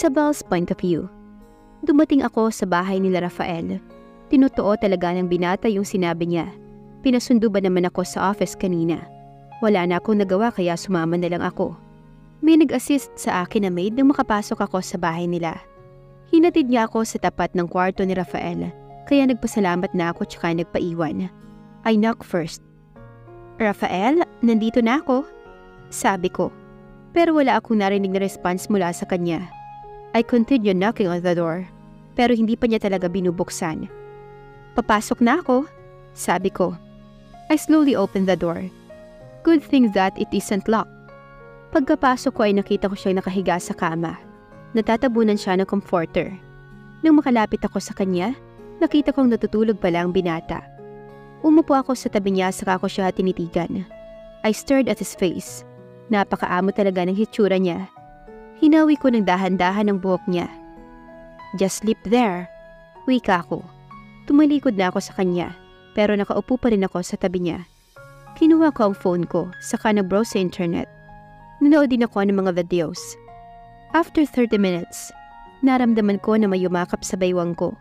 Isabel's point of view. Dumating ako sa bahay nila Rafael. Tinutuo talaga ng binata yung sinabi niya. Pinasundo ba naman ako sa office kanina? Wala na akong nagawa kaya sumama na lang ako. May nag-assist sa akin na maid nang makapasok ako sa bahay nila. Hinatid niya ako sa tapat ng kwarto ni Rafael, kaya nagpasalamat na ako tsaka nagpaiwan. I knock first. Rafael, nandito na ako. Sabi ko. Pero wala akong narinig na response mula sa kanya. I continued knocking on the door, pero hindi pa niya talaga binubuksan. Papasok na ako, sabi ko. I slowly opened the door. Good thing that it isn't locked. Pagkapasok ko ay nakita ko siyang nakahiga sa kama. Natatabunan siya ng comforter. Nang makalapit ako sa kanya, nakita kong natutulog pala ang binata. Umupo ako sa tabi niya saka ko siya tinitigan. I stared at his face. Napakaamo talaga ng hitsura niya. Hinawi ko ng dahan-dahan ang buhok niya. Just sleep there. Wika ko. Tumalikod na ako sa kanya, pero nakaupo pa rin ako sa tabi niya. Kinuha ko ang phone ko, saka nag-browse sa internet. Nanood din ako ng mga videos. After 30 minutes, naramdaman ko na may yumakap sa baywang ko.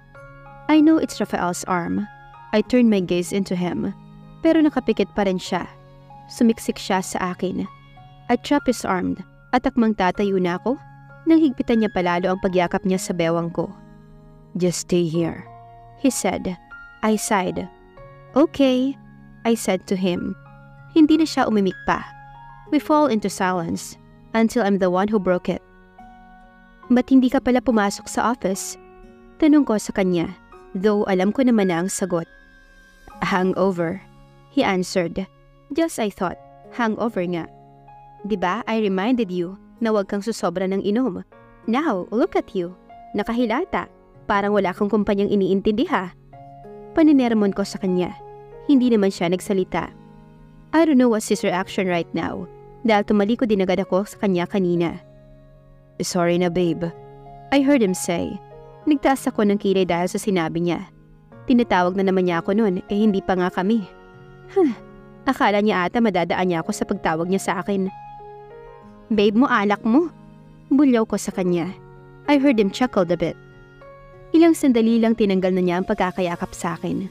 I know it's Rafael's arm. I turned my gaze into him, pero nakapikit pa rin siya. Sumiksik siya sa akin. I trapped his arm. At akmang tatayo na ako, nang higpitan niya palalo ang pagyakap niya sa bewang ko. Just stay here, he said. I sighed. Okay, I said to him. Hindi na siya umimik pa. We fall into silence until I'm the one who broke it. Ba't hindi ka pala pumasok sa office? Tanong ko sa kanya, though alam ko naman na ang sagot. Hangover, he answered. Just I thought, hangover nga. Diba, I reminded you na huwag kang susobra ng inom. Now, look at you. Nakahilata. Parang wala kang kumpanyang iniintindi ha. Paninermon ko sa kanya. Hindi naman siya nagsalita. I don't know what's his reaction right now. Dahil tumalikod din agad ako sa kanya kanina. Sorry na babe. I heard him say. Nagtaas ako ng kilay dahil sa sinabi niya. Tinatawag na naman niya ako noon, hindi pa nga kami. Akala niya ata madadaan niya ako sa pagtawag niya sa akin. Babe mo, alak mo. Bulyaw ko sa kanya. I heard him chuckled a bit. Ilang sandali lang tinanggal na niya ang pagkakayakap sa akin.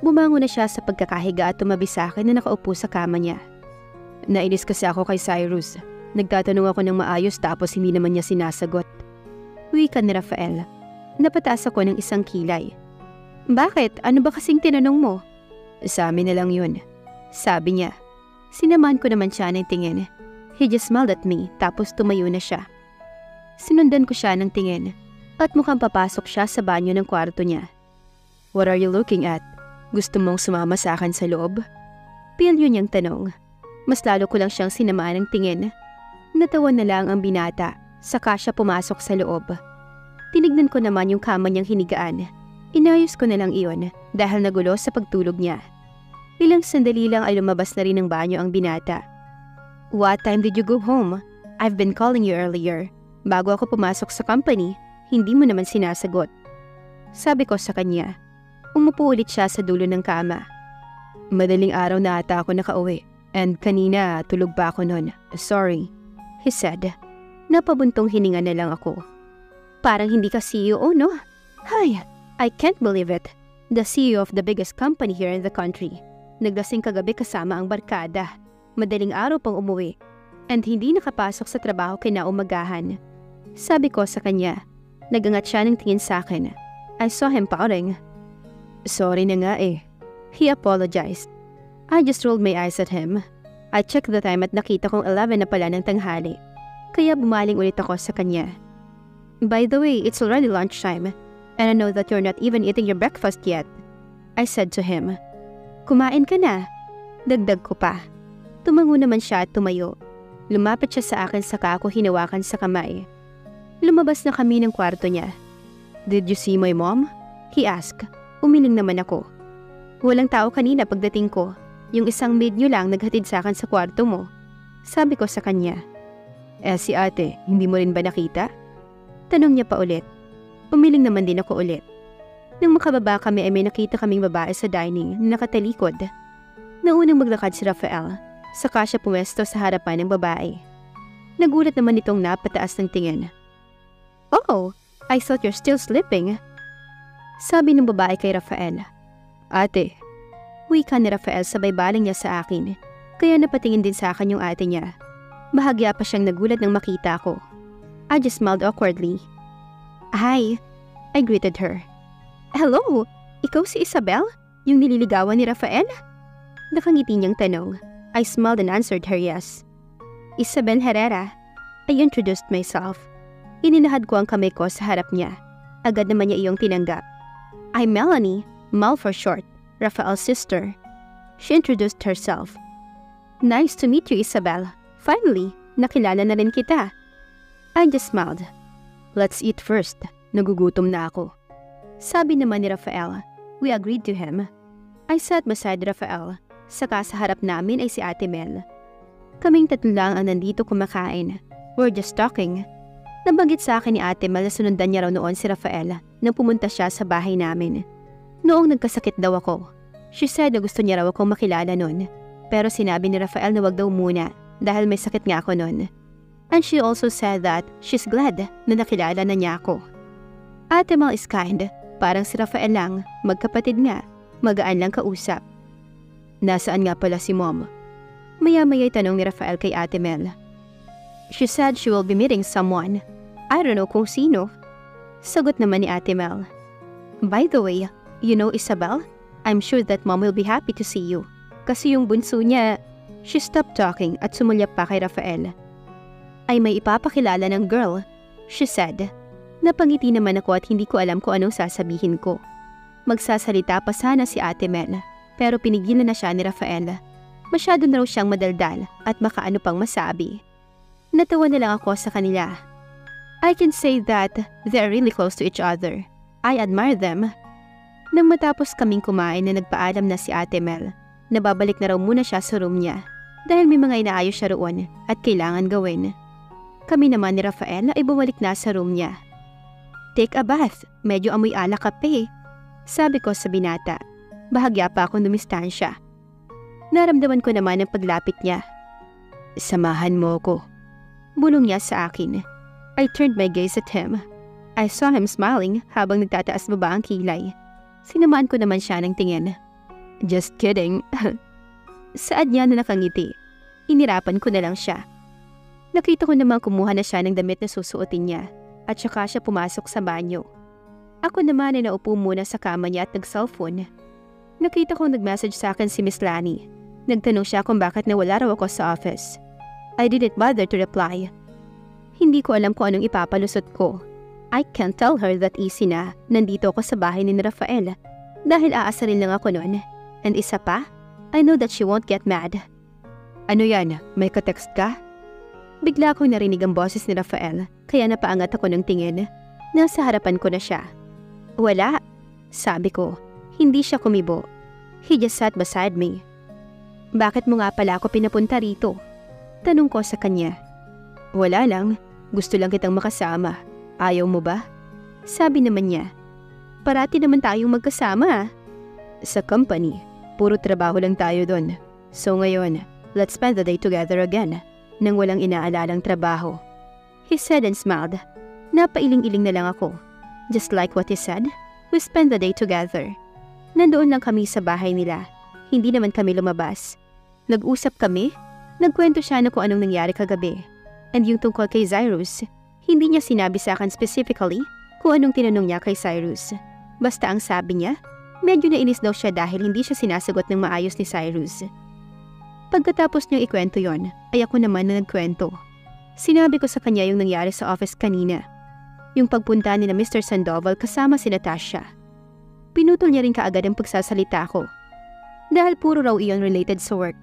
Bumangon na siya sa pagkakahiga at tumabi sa akin na nakaupo sa kama niya. Nainis kasi ako kay Cyrus. Nagtatanong ako ng maayos tapos hindi naman niya sinasagot. Wika ni Rafael. Napataas ako ng isang kilay. Bakit? Ano ba kasing tinanong mo? Sa amin na lang yun. Sabi niya. Sinamaan ko naman siya ng tingin. He just smiled at me tapos tumayo na siya. Sinundan ko siya ng tingin at mukhang papasok siya sa banyo ng kwarto niya. What are you looking at? Gusto mong sumama sa akin sa loob? Pilyo niyang tanong. Mas lalo ko lang siyang sinamaan ng tingin. Natawan na lang ang binata, saka siya pumasok sa loob. Tinignan ko naman yung kama niyang hinigaan. Inayos ko na lang iyon dahil nagulo sa pagtulog niya. Ilang sandali lang ay lumabas na rin ng banyo ang binata. What time did you go home? I've been calling you earlier. Bago ako pumasok sa company, hindi mo naman sinasagot. Sabi ko sa kanya. Umupo ulit siya sa dulo ng kama. Madaling araw na ata ako nakauwi. And kanina tulog pa ako noon. Sorry, he said. Napabuntong hininga na lang ako. Parang hindi ka CEO, no? Hay, I can't believe it. The CEO of the biggest company here in the country. Naglasing kagabi kasama ang barkada. Madaling araw pang umuwi. And hindi nakapasok sa trabaho kinaumagahan. Sabi ko sa kanya. Nagangat siya ng tingin sa akin. I saw him pouting. Sorry na nga eh. He apologized. I just rolled my eyes at him. I checked the time at nakita kong 11 na pala ng tanghali. Kaya bumaling ulit ako sa kanya. By the way, it's already lunchtime. And I know that you're not even eating your breakfast yet. I said to him. Kumain ka na. Dagdag ko pa. Tumango naman siya at tumayo. Lumapit siya sa akin saka ako hinawakan sa kamay. Lumabas na kami ng kwarto niya. Did you see my mom? He asked. Umiling naman ako. Walang tao kanina pagdating ko. Yung isang maid niyo lang naghatid sa akin sa kwarto mo. Sabi ko sa kanya. Si ate, hindi mo rin ba nakita? Tanong niya pa ulit. Umiling naman din ako ulit. Nang makababa kami ay may nakita kaming babae sa dining na nakatalikod. Naunang maglakad si Rafael, saka siya pumesto sa harapan ng babae. Nagulat naman itong napataas ng tingin. Oh, I thought you're still sleeping. Sabi ng babae kay Rafael. Ate. Wika ni Rafael sabay baling niya sa akin. Kaya napatingin din sa akin yung ate niya. Bahagya pa siyang nagulat nang makita ko. I just smiled awkwardly. Hi, I greeted her. Hello, ikaw si Isabel? Yung nililigawan ni Rafael? Nakangiti niyang tanong. I smiled and answered her yes. Isabel Herrera. I introduced myself. Ininahad ko ang kamay ko sa harap niya. Agad naman niya iyong tinanggap. I'm Melanie, Mel for short, Rafael's sister. She introduced herself. Nice to meet you, Isabel. Finally, nakilala na rin kita. I just smiled. Let's eat first. Nagugutom na ako. Sabi naman ni Rafael. We agreed to him. I sat beside Rafael. Saka sa harap namin ay si Ate Mel. Kaming tatlo lang ang nandito kumakain. We're just talking. Nabanggit sa akin ni Ate Mel na sunundan niya raw noon si Rafael nang pumunta siya sa bahay namin. Noong nagkasakit daw ako, she said na gusto niya raw akong makilala noon. Pero sinabi ni Rafael na wag daw muna dahil may sakit nga ako noon. And she also said that she's glad na nakilala na niya ako. Ate Mel is kind, parang si Rafael lang, magkapatid nga, magaan lang kausap. Nasaan nga pala si Mom? Maya-maya'y tanong ni Rafael kay Ate Mel. She said she will be meeting someone. I don't know kung sino. Sagot naman ni Ate Mel. By the way, you know Isabel? I'm sure that Mom will be happy to see you. Kasi yung bunso niya, she stopped talking at sumulyap pa kay Rafael. Ay may ipapakilala ng girl, she said. Napangiti naman ako at hindi ko alam kung anong sasabihin ko. Magsasalita pa sana si Ate Mel, pero pinigilan na siya ni Rafael. Masyado na raw siyang madaldal at makaano pang masabi. Natawa na lang ako sa kanila. I can say that they're really close to each other. I admire them. Nang matapos kaming kumain na nagpaalam na si Ate Mel, nababalik na raw muna siya sa room niya dahil may mga inaayos siya roon at kailangan gawin. Kami naman ni Rafael ay bumalik na sa room niya. Take a bath, medyo amoy alak ka pa eh. Sabi ko sa binata. Bahagya pa akong dumistansya. Naramdaman ko naman ang paglapit niya. Samahan mo ko. Bulong niya sa akin. I turned my gaze at him. I saw him smiling habang nagtataas baba ang kilay. Sinamaan ko naman siya ng tingin. Just kidding. Saad niya na nakangiti. Inirapan ko na lang siya. Nakita ko naman kumuha na siya ng damit na susuotin niya at saka siya pumasok sa banyo. Ako naman ay naupo muna sa kama niya at nag-cellphone. Nakita kong nag-message sa akin si Miss Lani. Nagtanong siya kung bakit nawala raw ako sa office. I didn't bother to reply. Hindi ko alam kung anong ipapalusot ko. I can't tell her that easy na nandito ako sa bahay ni Rafael dahil aasarin lang ako noon. And isa pa, I know that she won't get mad. Ano yan? May ka-text ka? Bigla akong narinig ang boses ni Rafael kaya napaangat ako ng tingin. Nasa harapan ko na siya. Wala, sabi ko. Hindi siya kumibo. He just sat beside me. Bakit mo nga pala ako pinapunta rito? Tanong ko sa kanya. Wala lang, gusto lang kitang makasama. Ayaw mo ba? Sabi naman niya. Parati naman tayong magkasama. Sa company, puro trabaho lang tayo doon. So ngayon, let's spend the day together again. Nang walang inaalalang trabaho. He said and smiled. Napailing-iling na lang ako. Just like what he said, we spend the day together. Nandoon lang kami sa bahay nila. Hindi naman kami lumabas. Nag-usap kami. Nagkwento siya na kung anong nangyari kagabi. And yung tungkol kay Cyrus, hindi niya sinabi sa akin specifically kung anong tinanong niya kay Cyrus. Basta ang sabi niya, medyo nainis daw siya dahil hindi siya sinasagot ng maayos ni Cyrus. Pagkatapos niyang ikwento yon, ay ako naman na nagkwento. Sinabi ko sa kanya yung nangyari sa office kanina. Yung pagpunta ni na Mr. Sandoval kasama si Natasha. Pinutol niya rin kaagad ang pagsasalita ko. Dahil puro raw iyon related sa work.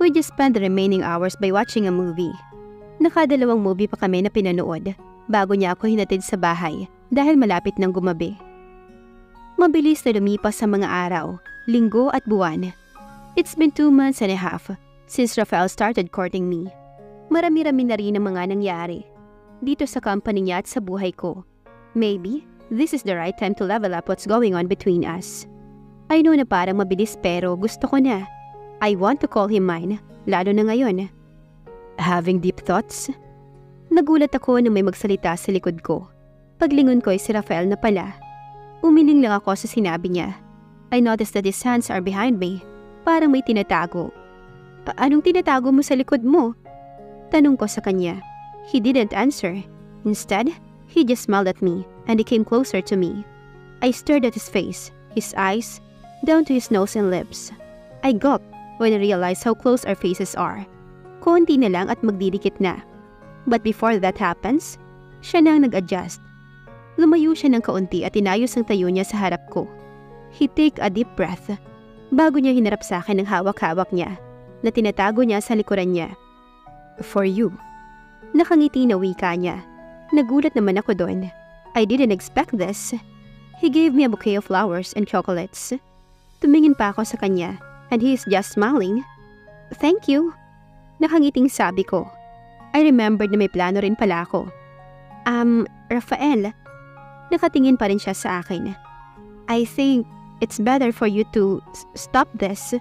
We just spent the remaining hours by watching a movie. Nakadalawang movie pa kami na pinanood bago niya ako hinatid sa bahay dahil malapit nang gumabi. Mabilis na lumipas sa mga araw, linggo at buwan. It's been 2 months and a half since Rafael started courting me. Marami-rami na rin ang mga nangyari. Dito sa company niya at sa buhay ko. Maybe, this is the right time to level up what's going on between us. I know na parang mabilis pero gusto ko na. I want to call him mine, lalo na ngayon. Having deep thoughts? Nagulat ako nung may magsalita sa likod ko. Paglingon ko ay si Rafael na pala. Umiling lang ako sa sinabi niya. I noticed that his hands are behind me. Parang may tinatago. Anong tinatago mo sa likod mo? Tanong ko sa kanya. He didn't answer. Instead, he just smiled at me and he came closer to me. I stared at his face, his eyes, down to his nose and lips. I gulped when I realized how close our faces are. Konti na lang at magdidikit na. But before that happens, siya na ang nag-adjust. Lumayo siya ng kaunti at inayos ang tayo niya sa harap ko. He take a deep breath bago niya hinarap sa akin ang hawak-hawak niya na tinatago niya sa likuran niya. For you. Nakangiti na wika niya. Nagulat naman ako doon. I didn't expect this. He gave me a bouquet of flowers and chocolates. Tumingin pa ako sa kanya and he is just smiling. Thank you. Nakangiting sabi ko. I remembered na may plano rin pala ako. Rafael. Nakatingin pa rin siya sa akin. I think it's better for you to stop this.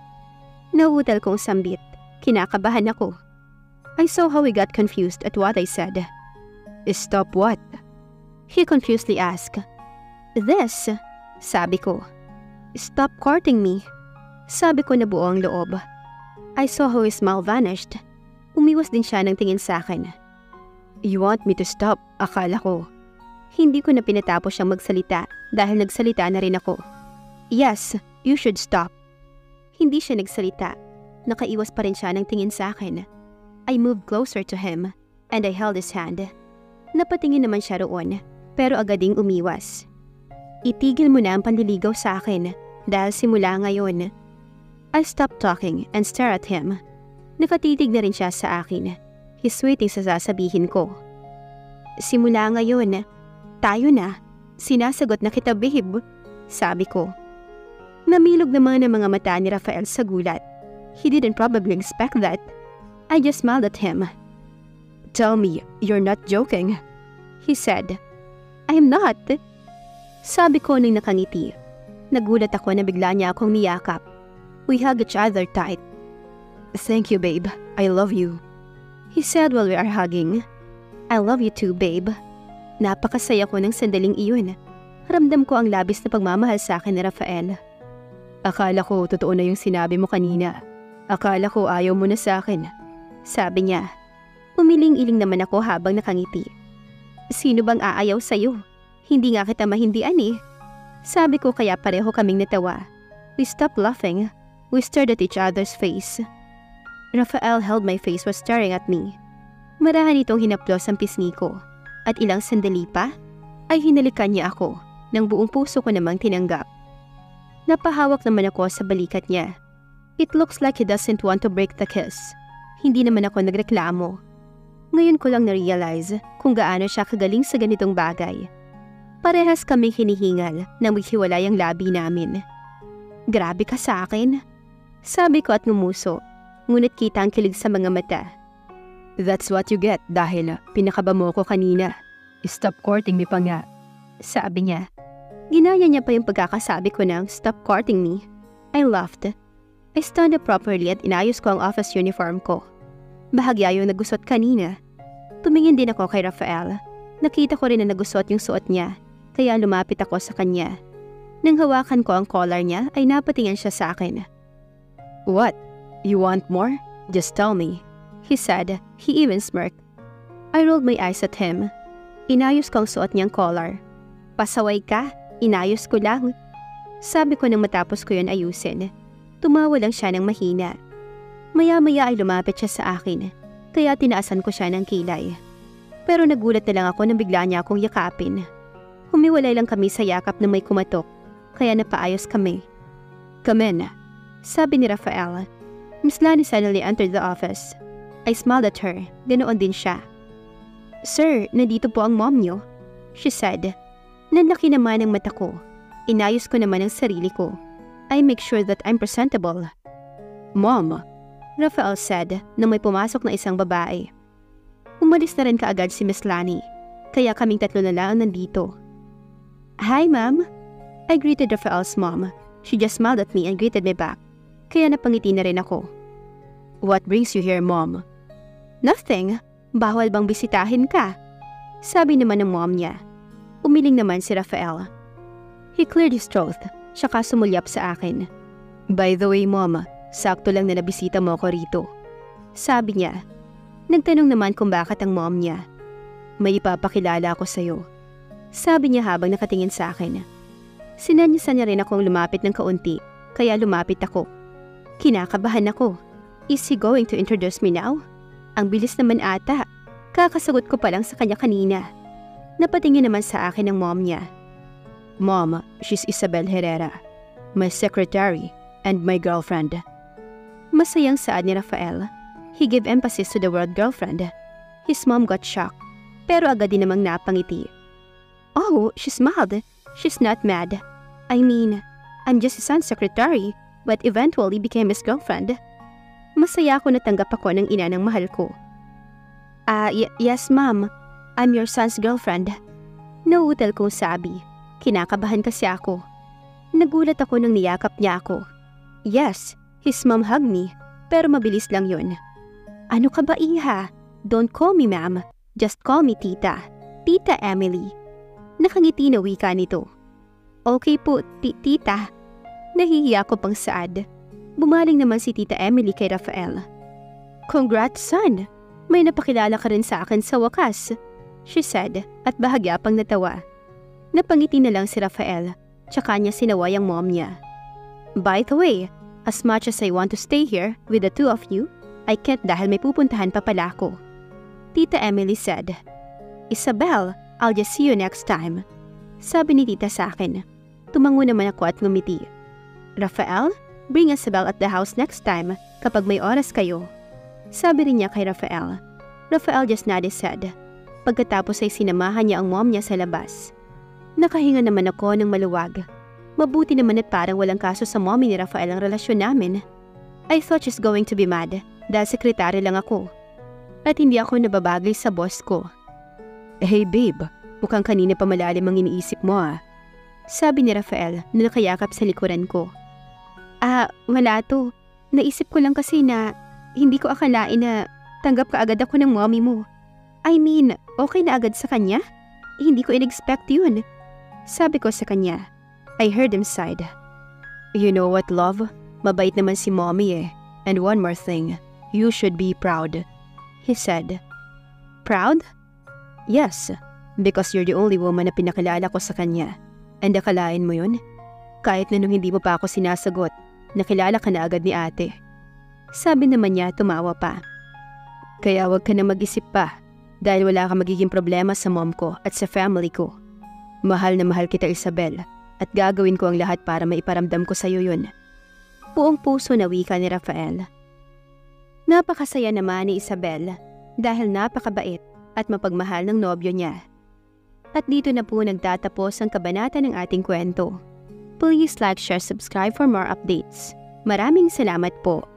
Nauutal kong sambit. Kinakabahan ako. I saw how he got confused at what I said. Stop what? He confusedly asked. This, sabi ko. Stop courting me. Sabi ko na buong loob. I saw how his smile vanished. Umiwas din siya ng tingin sa akin. You want me to stop? Akala ko. Hindi ko na pinatapos siyang magsalita dahil nagsalita na rin ako. Yes, you should stop. Hindi siya nagsalita. Nakaiwas pa rin siya ng tingin sa akin. I moved closer to him and I held his hand. Napatingin naman siya roon pero agad ding umiwas. Itigil mo na ang panliligaw sa akin dahil simula ngayon. I stopped talking and stared at him. Nakatitig na rin siya sa akin. He's waiting sa sasabihin ko. Simula ngayon, tayo na. Sinasagot na kita, babe. Sabi ko. Namilog naman ang mga mata ni Rafael sa gulat. He didn't probably expect that. I just smiled at him. Tell me, you're not joking. He said. I'm not. Sabi ko nang nakangiti. Nagulat ako na bigla niya akong niyakap. We hugged each other tight. Thank you, babe. I love you. He said while we are hugging. I love you too, babe. Napakasaya ko ng sandaling iyon. Ramdam ko ang labis na pagmamahal sa akin ni Rafael. Akala ko totoo na yung sinabi mo kanina. Akala ko ayaw mo na sa akin. Sabi niya. Umiling-iling naman ako habang nakangiti. Sino bang aayaw sa'yo? Hindi nga kita mahindian eh. Sabi ko kaya pareho kaming natawa. We stopped laughing. We stared at each other's face. Rafael held my face while staring at me. Marahan itong hinaplos ang pisngi ko. At ilang sandali pa, ay hinalikan niya ako nang buong puso ko namang tinanggap. Napahawak naman ako sa balikat niya. It looks like he doesn't want to break the kiss. Hindi naman ako nagreklamo. Ngayon ko lang na-realize kung gaano siya kagaling sa ganitong bagay. Parehas kaming hinihingal nang maghiwalay ang labi namin. Grabe ka sa akin. Sabi ko at ngumuso. Ngunit kita ang kilig sa mga mata. That's what you get dahil pinakaba mo ko kanina. Stop courting me pa nga. Sabi niya. Ginaya niya pa yung pagkakasabi ko ng stop courting me. I laughed. I stood up properly at inayos ko ang office uniform ko. Bahagya yung nagusot kanina. Tumingin din ako kay Rafael. Nakita ko rin na nagusot yung suot niya. Kaya lumapit ako sa kanya. Nang hawakan ko ang collar niya ay napatingin siya sa akin. What? You want more? Just tell me. He said. He even smirked. I rolled my eyes at him. Inayos ko ang suot niyang collar. Pasaway ka? Inayos ko lang. Sabi ko nang matapos ko yun ayusin. Tumawa lang siya ng mahina. Maya-maya ay lumapit siya sa akin. Kaya tinaasan ko siya ng kilay. Pero nagulat na lang ako nang bigla niya akong yakapin. Humiwalay lang kami sa yakap na may kumatok. Kaya napaayos kami. Come in. Sabi ni Rafael. Miss Lani suddenly entered the office. I smiled at her. Ganoon din siya. Sir, nandito po ang mom niyo. She said. Nanlaki naman ang mata ko. Inayos ko naman ang sarili ko. I make sure that I'm presentable. Mom, Rafael said na may pumasok na isang babae. Umalis na rin kaagad si Miss Lani. Kaya kaming tatlo na lang nandito. Hi, ma'am. I greeted Rafael's mom. She just smiled at me and greeted me back. Kaya napangiti na rin ako. What brings you here, Mom? Nothing. Bawal bang bisitahin ka? Sabi naman ng mom niya. Umiling naman si Rafael. He cleared his throat, saka sumulyap sa akin. By the way, Mom, sakto lang na nabisita mo ako rito. Sabi niya. Nagtanong naman kung bakit ang mom niya. May ipapakilala ako sa'yo. Sabi niya habang nakatingin sa akin. Sinanyasan niya rin akong lumapit ng kaunti, kaya lumapit ako. Kinakabahan ako. Is he going to introduce me now? Ang bilis naman ata. Kakasagot ko pa lang sa kanya kanina. Napatingin naman sa akin ang mom niya. Mom, she's Isabel Herrera, my secretary and my girlfriend. Masayang saad ni Rafael. He gave emphasis to the word girlfriend. His mom got shocked, pero agad din namang napangiti. Oh, she smiled. She's not mad. I mean, I'm just his son's secretary, but eventually became his girlfriend. Masaya ako natanggap ako ng ina ng mahal ko. Yes ma'am, I'm your son's girlfriend. Nauutal kong sabi. Kinakabahan kasi ako. Nagulat ako nang niyakap niya ako. Yes, his mom hugged me, pero mabilis lang yun. Ano ka ba, iha? Don't call me ma'am, just call me tita. Tita Emily. Nakangiti na wika nito. Okay po, tita. Nahihiya ko pang saad. Bumaling naman si Tita Emily kay Rafael. Congrats son, may napakilala ka rin sa akin sa wakas, she said at bahagya pang natawa. Napangiti na lang si Rafael, tsaka niya sinaway ang mom niya. By the way, as much as I want to stay here with the two of you, I can't dahil may pupuntahan pa pala ako. Tita Emily said. Isabel, I'll just see you next time. Sabi ni tita sa akin. Tumango naman ako at ngumiti. Rafael, bring Isabel at the house next time kapag may oras kayo. Sabi rin niya kay Rafael. Rafael just nodded his head. Pagkatapos ay sinamahan niya ang mom niya sa labas. Nakahinga naman ako ng maluwag. Mabuti naman at parang walang kaso sa mommy ni Rafael ang relasyon namin. I thought she's going to be mad dahil sekretary lang ako. At hindi ako nababagay sa boss ko. Hey babe, mukhang kanina pa malalim ang iniisip mo ah. Sabi ni Rafael na nakayakap sa likuran ko. Wala to. Naisip ko lang kasi na hindi ko akalain na tanggap ka agad ako ng mommy mo. I mean, okay na agad sa kanya? Hindi ko in-expect yun. Sabi ko sa kanya. I heard him sighed. You know what, love? Mabait naman si mommy eh. And one more thing, you should be proud. He said. Proud? Yes, because you're the only woman na pinakilala ko sa kanya. And akalain mo yun? Kahit na nung hindi mo pa ako sinasagot, nakilala ka na agad ni ate. Sabi naman niya, tumawa pa. Kaya wag ka na mag-isip pa, dahil wala ka magiging problema sa mom ko at sa family ko. Mahal na mahal kita, Isabel, at gagawin ko ang lahat para maiparamdam ko sa'yo yun. Buong puso na wika ni Rafael. Napakasaya naman ni Isabel dahil napakabait at mapagmahal ng nobyo niya. At dito na po nagtatapos ang kabanata ng ating kwento. Please like, share, subscribe for more updates. Maraming salamat po.